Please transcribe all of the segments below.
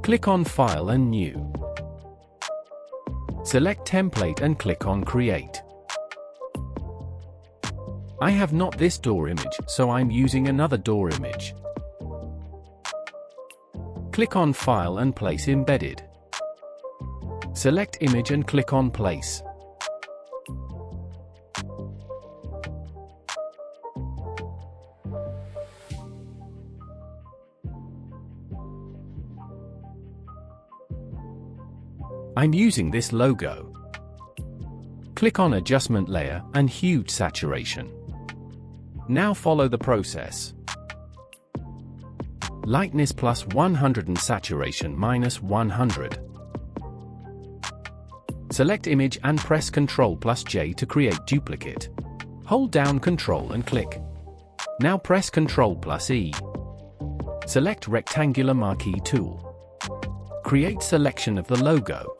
Click on File and New. Select Template and click on Create. I have not this door image, so I'm using another door image. Click on File and Place Embedded. Select Image and click on Place. I'm using this logo. Click on Adjustment Layer and Hue Saturation. Now follow the process. Lightness plus 100 and saturation minus 100. Select Image and press Ctrl plus J to create duplicate. Hold down Ctrl and click. Now press Ctrl plus E. Select Rectangular Marquee tool. Create selection of the logo.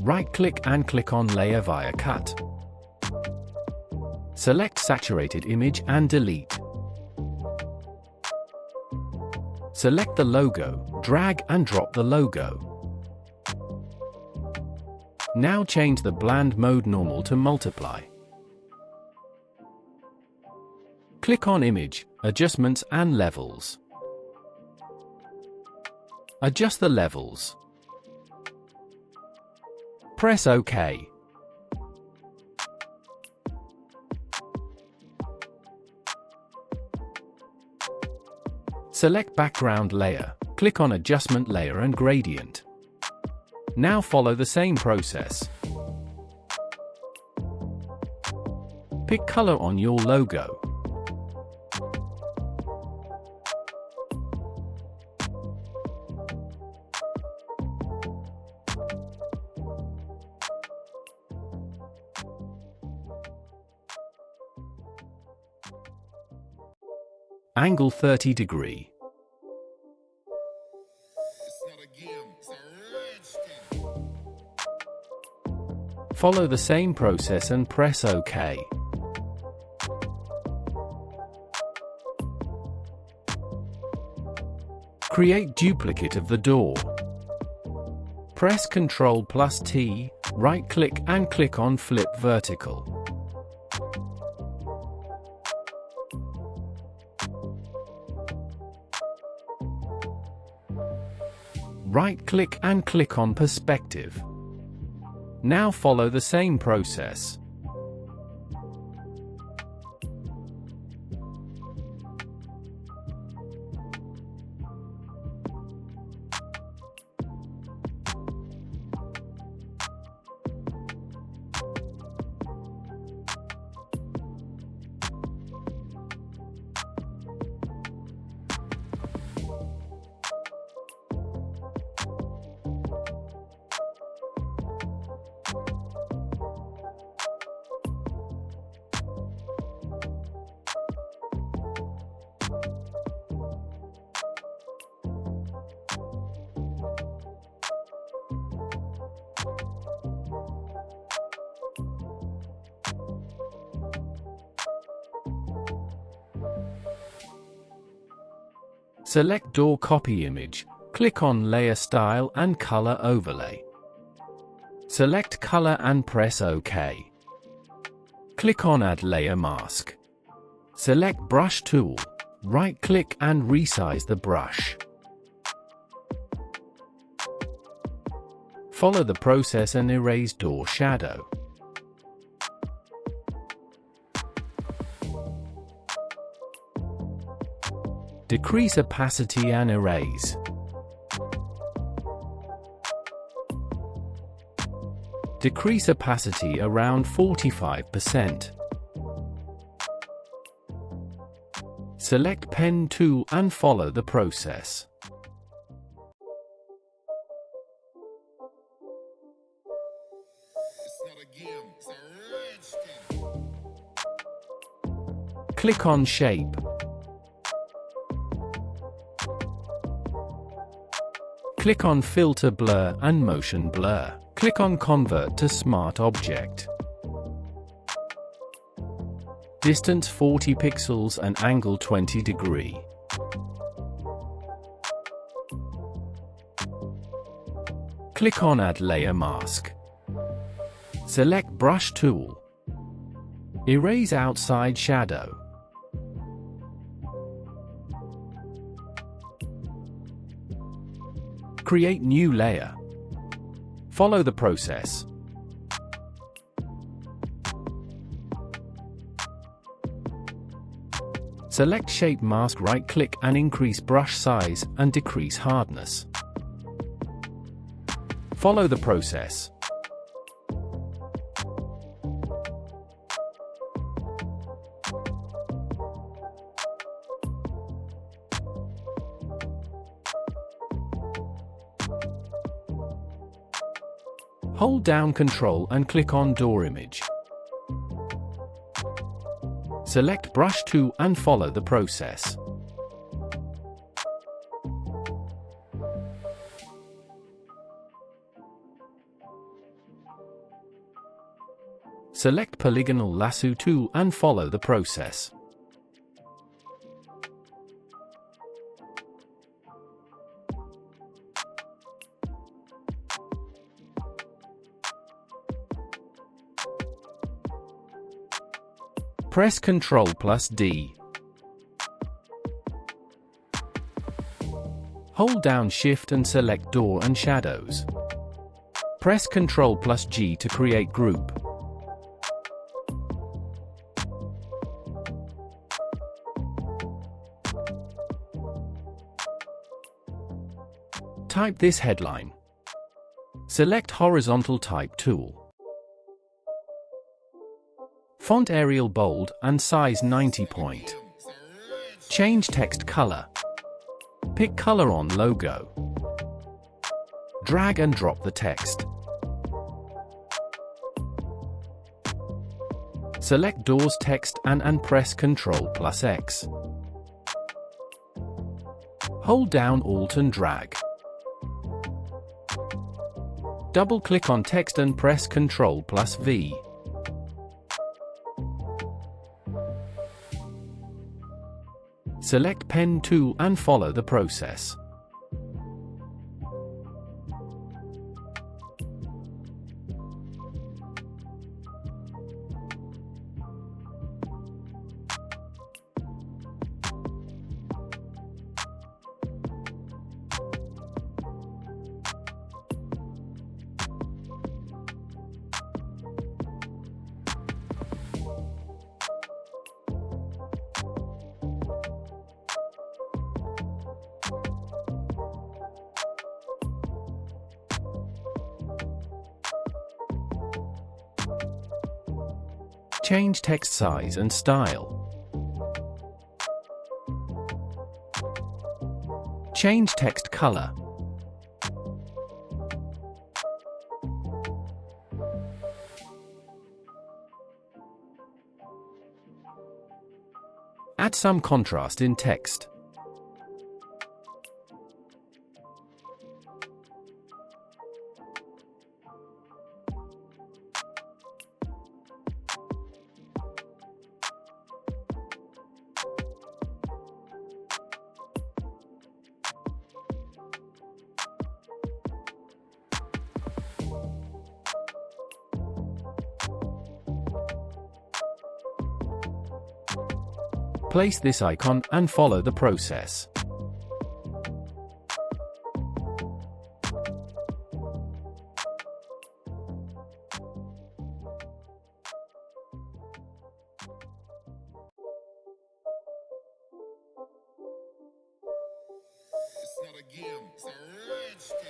Right-click and click on Layer via Cut. Select Saturated Image and delete. Select the logo, drag and drop the logo. Now change the blend mode normal to multiply. Click on Image, Adjustments and Levels. Adjust the levels. Press OK. Select Background Layer, click on Adjustment Layer and Gradient. Now follow the same process. Pick color on your logo. Angle 30 degree. Follow the same process and press OK. Create duplicate of the door. Press Ctrl plus T, right-click and click on Flip Vertical. Right-click and click on Perspective. Now follow the same process. Select Door Copy Image, click on Layer Style and Color Overlay. Select Color and press OK. Click on Add Layer Mask. Select Brush Tool, right-click and resize the brush. Follow the process and erase door shadow. Decrease opacity and erase. Decrease opacity around 45%. Select Pen tool and follow the process. Click on Shape. Click on Filter Blur and Motion Blur. Click on Convert to Smart Object. Distance 40 pixels and angle 20 degree. Click on Add Layer Mask. Select Brush Tool. Erase outside shadow. Create new layer. Follow the process. Select Shape Mask, right-click and increase brush size and decrease hardness. Follow the process. Hold down Ctrl and click on Door Image. Select Brush Tool and follow the process. Select Polygonal Lasso Tool and follow the process. Press Ctrl+D. Hold down Shift and select Door and Shadows. Press Ctrl+G to create group. Type this headline. Select Horizontal Type Tool. Font Arial bold and size 90 point. Change text color. Pick color on logo. Drag and drop the text. Select Doors text and press Ctrl+X. Hold down Alt and drag. Double-click on text and press Ctrl+V. Select Pen Tool and follow the process. Change text size and style. Change text color. Add some contrast in text. Place this icon and follow the process.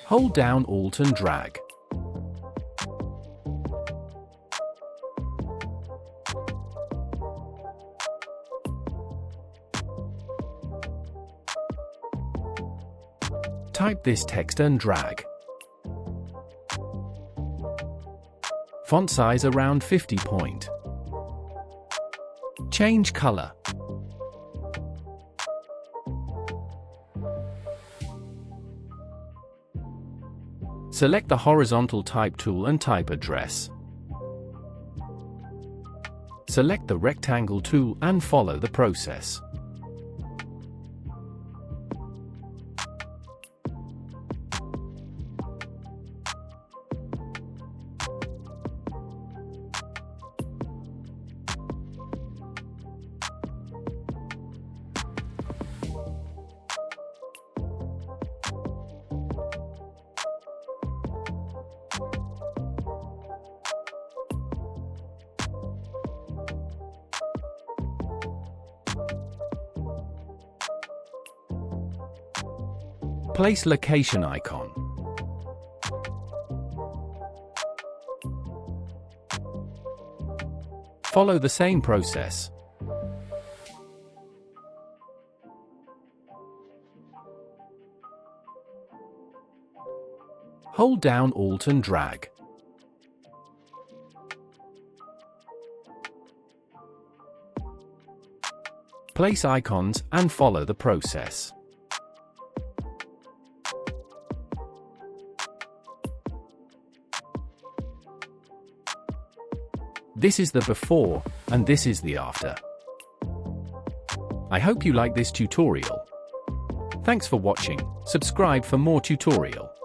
Hold down Alt and drag. Type this text and drag. Font size around 50 point. Change color. Select the Horizontal Type tool and type address. Select the rectangle tool and follow the process. Place location icon. Follow the same process. Hold down Alt and drag. Place icons and follow the process. This is the before, and this is the after. I hope you like this tutorial. Thanks for watching. Subscribe for more tutorial.